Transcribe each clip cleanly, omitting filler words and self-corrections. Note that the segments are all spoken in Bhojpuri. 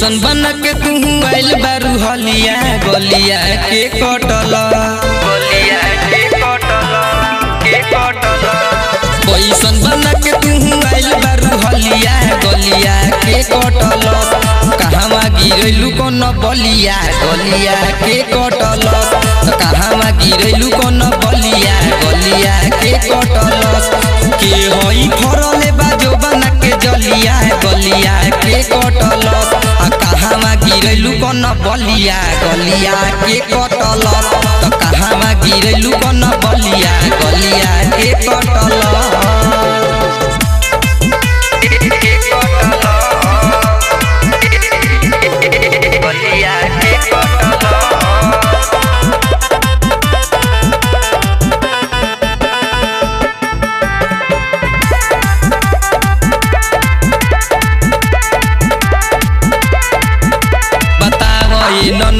कैसन बन के तू आइल बारू हलिया गलिया के कटल कैसन बन के तू आइल बारू हलिया गलिया के कटल कहवा गिरलू कौन बलिया गलिया के कटल कहवा गिरलू कौन बलिया गलिया के कटल के होई फरले बाजो बना के जलिया गलिया के कटल कहवा गिरलू कौन बलिया गलिया के कटल कहवा गिरलू कौन बलिया गलिया के कटल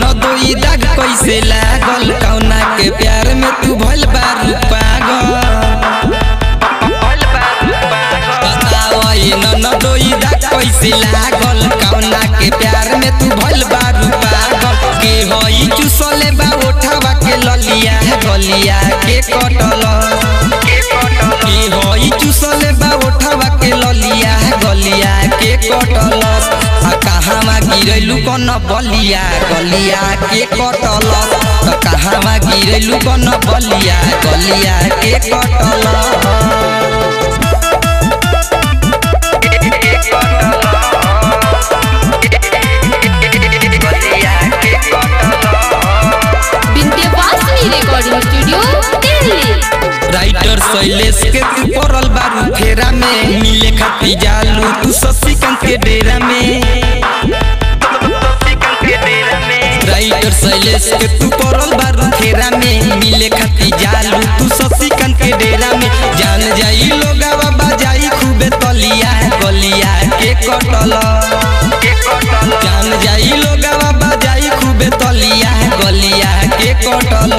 कैसे लागल कौना के प्यार में तू भइल बारू पागल कैसे लागल कौना के प्यार में तू भइल बारू पागल के होई चुसले बा उठावा के ललिया गलिया के कटल के होई चुसले बा उठावा के ललिया गलिया के कटल कहवा गिरलू कौन बलिया गलिया के कटल कहवा गिरलू कौन बलिया गलिया के कटल राइटर शैलेश के तू पड़ल बारू फेरा में मिले खाती जालू तू शशिकांत के डेरा में राइटर शैलेश के तू पड़ल बारू फेरा में मिले खाती जालू तू शशिकांत के डेरा में जान जाई लोगवा बजाई खूबे तलिया गलिया के कटल जान जाई लोगवा बजाई खूबे तलिया गलिया के कटल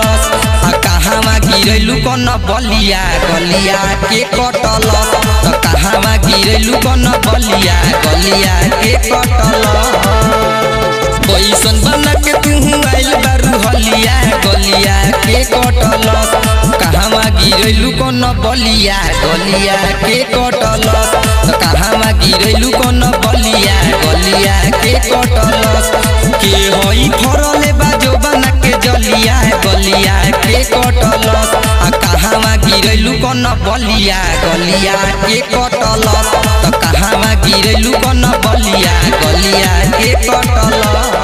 कहवा गिरलू कौन बलिया गलिया के कटल कहवा गिरलू कौन बलिया गलिया के कटल कैसन बन के तू आइल बारू हलिया गलिया के कटल कहवा गिरलू कौन बलिया गलिया के कटल कहवा गिरलू कौन बलिया गलिया के कटल के होई फरले बाजो बना के जलिया गलिया के कटल कहवा गिरलू कौन बलिया गलिया के कटल कहवा गिरलू कौन बलिया गलिया के कटल।